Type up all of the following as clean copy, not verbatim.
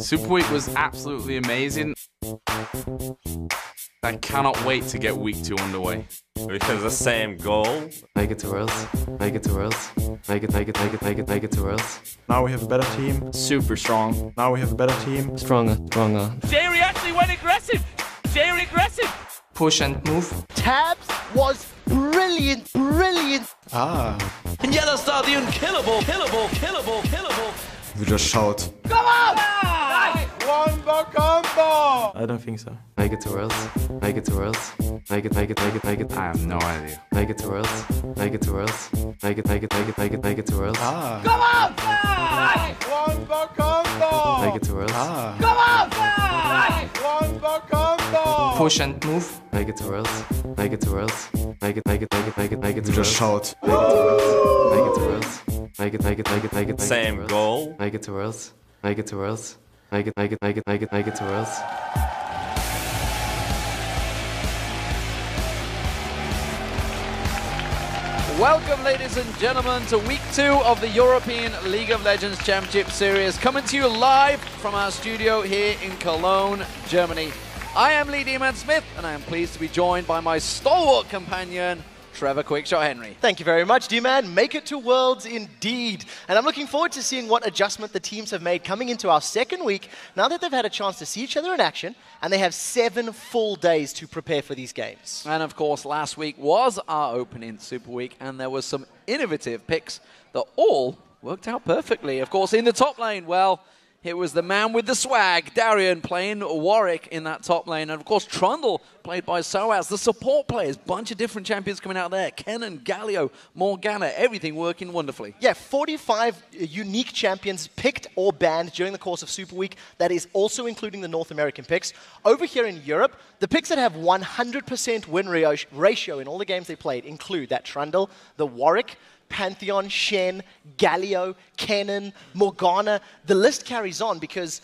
Super Week was absolutely amazing. I cannot wait to get week 2 underway. We have the same goal. Make it to Worlds. Make it to Worlds. Make it to Worlds. Now we have a better team. Super strong. Now we have a better team. Stronger. Jerry actually went aggressive. Jerry aggressive. Push and move. Tabs was brilliant. In Yellow Stadion, killable. We just shout. Come on! Wombo combo! I don't think so. Make it to Worlds. Make it to Worlds. Make it. I have no idea. Make it to Worlds. Make it to Worlds. Make it to Worlds. Come on! Wombo combo! Make it to Worlds. Come on! Wombo combo! Push and move. Make it to Worlds. Make it to Worlds. Make it to We Worlds. just shout. Make it to Worlds. Make it. Same goal. Make it to Worlds. Make it to Worlds. Make it to Worlds. Welcome, ladies and gentlemen, to week 2 of the European League of Legends Championship Series, coming to you live from our studio here in Cologne, Germany. I am Lee Deman-Smith, and I am pleased to be joined by my stalwart companion, Trevor Quickshot Henry. Thank you very much, D-Man. Make it to Worlds indeed. And I'm looking forward to seeing what adjustment the teams have made coming into our second week, now that they've had a chance to see each other in action, and they have 7 full days to prepare for these games. And of course, last week was our opening Super Week, and there was some innovative picks that all worked out perfectly. Of course, in the top lane, well, it was the man with the swag, Darian, playing Warwick in that top lane. And, of course, Trundle, played by Soaz. The support players, bunch of different champions coming out there. Kennen, Galio, Morgana, everything working wonderfully. Yeah, 45 unique champions picked or banned during the course of Super Week. That is also including the North American picks. Over here in Europe, the picks that have 100% win ratio in all the games they played include that Trundle, the Warwick, Pantheon, Shen, Galio, Kennen, Morgana. The list carries on because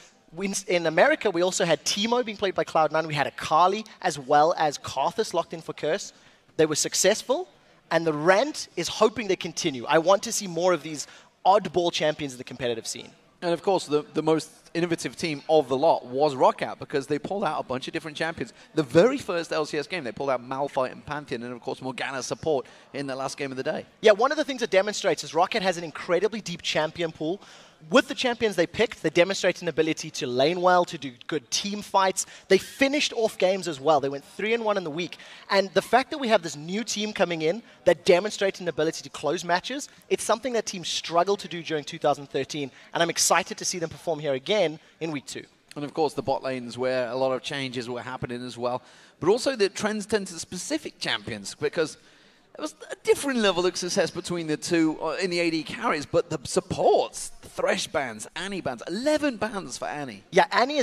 in America, we also had Teemo being played by Cloud9. We had Akali as well as Karthus locked in for Curse. They were successful, and the rant is hoping they continue. I want to see more of these oddball champions in the competitive scene. And, of course, the most innovative team of the lot was Rockout, because they pulled out a bunch of different champions. The very first LCS game, they pulled out Malphite and Pantheon, and, of course, Morgana's support in the last game of the day. Yeah, one of the things it demonstrates is Rockout has an incredibly deep champion pool. With the champions they picked, they demonstrate an ability to lane well, to do good team fights. They finished off games as well. They went 3-1 in the week. And the fact that we have this new team coming in that demonstrates an ability to close matches, it's something that teams struggled to do during 2013. And I'm excited to see them perform here again in week 2. And, of course, the bot lanes where a lot of changes were happening as well. But also the trends tend to specific champions, because there was a different level of success between the two in the AD carries, but the supports, the Thresh bans, Annie bans, 11 bans for Annie. Yeah, Annie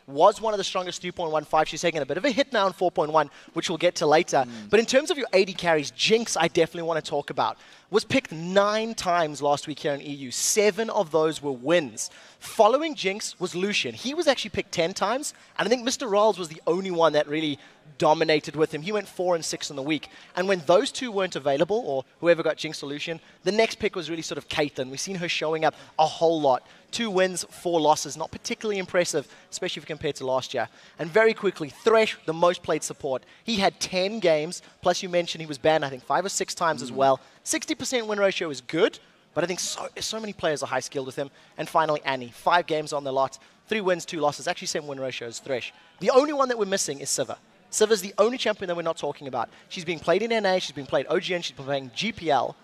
was one of the strongest 3.15. She's taking a bit of a hit now in 4.1, which we'll get to later. But in terms of your AD carries, Jinx I definitely want to talk about. Was picked 9 times last week here in EU. 7 of those were wins. Following Jinx was Lucian. He was actually picked 10 times, and I think Mr. Rawls was the only one that really dominated with him. He went 4 and 6 in the week. And when those two weren't available, or whoever got Jinx or Lucian, the next pick was really sort of Caitlyn. We've seen her showing up a whole lot. 2 wins, 4 losses. Not particularly impressive, especially if compared to last year. And very quickly, Thresh, the most played support. He had 10 games, plus you mentioned he was banned, I think, 5 or 6 times as well. 60% win ratio is good, but I think so many players are high-skilled with him. And finally, Annie. 5 games on the lot, 3 wins, 2 losses. Actually, same win ratio as Thresh. The only one that we're missing is Sivir. Sivir's the only champion that we're not talking about. She's being played in NA, she's being played OGN, she's been playing GPL.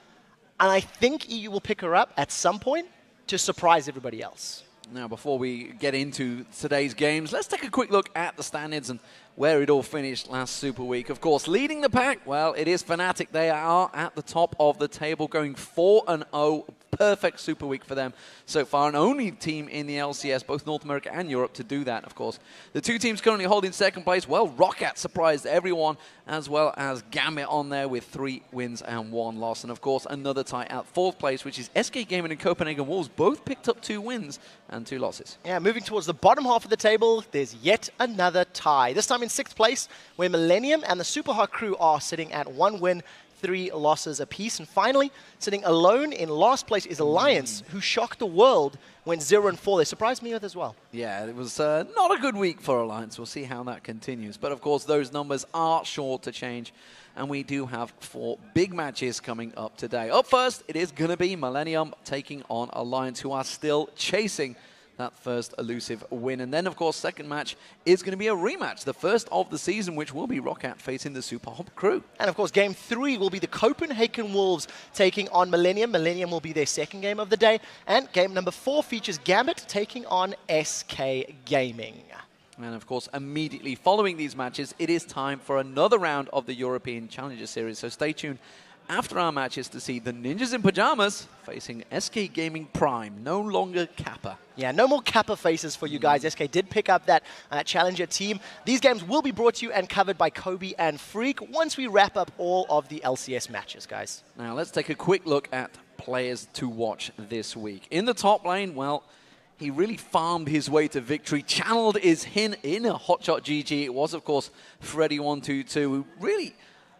And I think EU will pick her up at some point to surprise everybody else. Now, before we get into today's games, let's take a quick look at the standings and where it all finished last Super Week. Of course, leading the pack, well, it is Fnatic. They are at the top of the table, going 4-0. Perfect Super Week for them so far, and only team in the LCS, both North America and Europe, to do that, of course. The 2 teams currently holding second place, well, Rockat surprised everyone, as well as Gambit on there with 3 wins and 1 loss. And, of course, another tie at 4th place, which is SK Gaming and Copenhagen Wolves. Both picked up 2 wins and 2 losses. Yeah, moving towards the bottom half of the table, there's yet another tie. This time in 6th place, where Millennium and the Superhawk crew are sitting at 1 win, 3 losses apiece. And finally, sitting alone in last place is Alliance, who shocked the world when 0-4. They surprised me with as well. Yeah, it was not a good week for Alliance. We'll see how that continues. But of course, those numbers are sure to change. And we do have 4 big matches coming up today. Up first, it is going to be Millennium taking on Alliance, who are still chasing that first elusive win. And then, of course, second match is going to be a rematch, the first of the season, which will be Roccat facing the Super Hop crew. And, of course, Game 3 will be the Copenhagen Wolves taking on Millennium. Millennium will be their second game of the day. And game number 4 features Gambit taking on SK Gaming. And, of course, immediately following these matches, it is time for another round of the European Challenger Series. So stay tuned after our matches to see the Ninjas in Pajamas facing SK Gaming Prime, no longer Kappa. Yeah, no more Kappa faces for you guys. SK did pick up that Challenger team. These games will be brought to you and covered by Kobe and Freak once we wrap up all of the LCS matches, guys. Now, let's take a quick look at players to watch this week. In the top lane, well, he really farmed his way to victory, channeled his Hin in a hotshot GG. It was, of course, Freddy122, who really,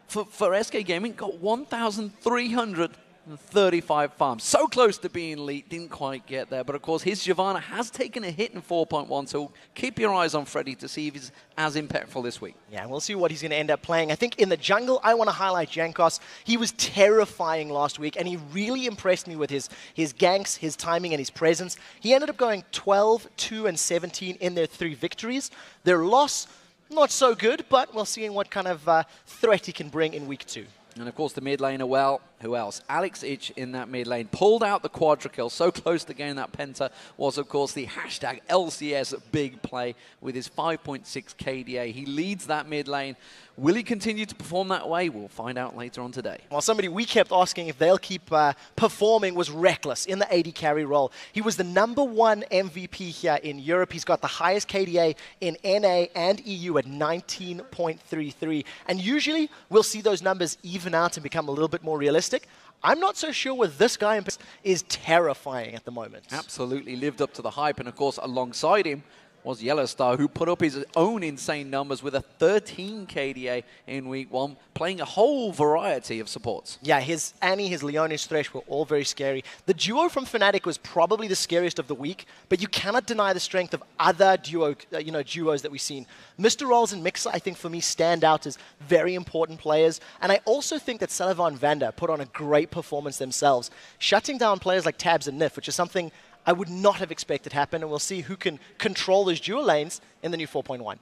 for SK Gaming, got 1,335 farms. So close to being elite, didn't quite get there. But, of course, his Giovanna has taken a hit in 4.1, so keep your eyes on Freddy to see if he's as impactful this week. Yeah, and we'll see what he's going to end up playing. I think in the jungle, I want to highlight Jankos. He was terrifying last week, and he really impressed me with his ganks, his timing, and his presence. He ended up going 12, 2, and 17 in their 3 victories. Their loss, not so good, but we'll see what kind of threat he can bring in week 2. And, of course, the mid laner, well, who else? Alex Ich in that mid lane pulled out the quadra kill. So close to getting that penta was, of course, the hashtag LCS big play with his 5.6 KDA. He leads that mid lane. Will he continue to perform that way? We'll find out later on today. Well, somebody we kept asking if they'll keep performing was Reckless in the AD carry role. He was the #1 MVP here in Europe. He's got the highest KDA in NA and EU at 19.33. And usually we'll see those numbers even out and become a little bit more realistic. I'm not so sure with this guy is terrifying at the moment. Absolutely lived up to the hype. And, of course, alongside him was Yellowstar, who put up his own insane numbers with a 13 KDA in week 1, playing a whole variety of supports. Yeah, his Annie, his Leon, his Thresh were all very scary. The duo from Fnatic was probably the scariest of the week, but you cannot deny the strength of other duos that we've seen. Mr. Rolls and Mixer, I think, for me, stand out as very important players. And I also think that Sullivan Vander put on a great performance themselves, shutting down players like Tabs and Nif, which is something I would not have expected happen, and we'll see who can control those dual lanes in the new 4.1.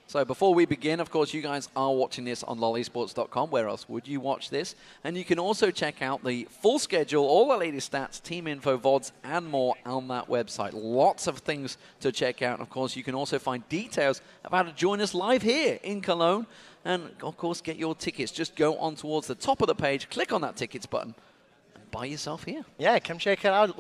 So before we begin, of course, you guys are watching this on lolesports.com. Where else would you watch this? And you can also check out the full schedule, all the latest stats, team info, VODs, and more on that website. Lots of things to check out. Of course, you can also find details of how to join us live here in Cologne. And, of course, get your tickets. Just go on towards the top of the page, click on that tickets button, and buy yourself here. Yeah, come check it out.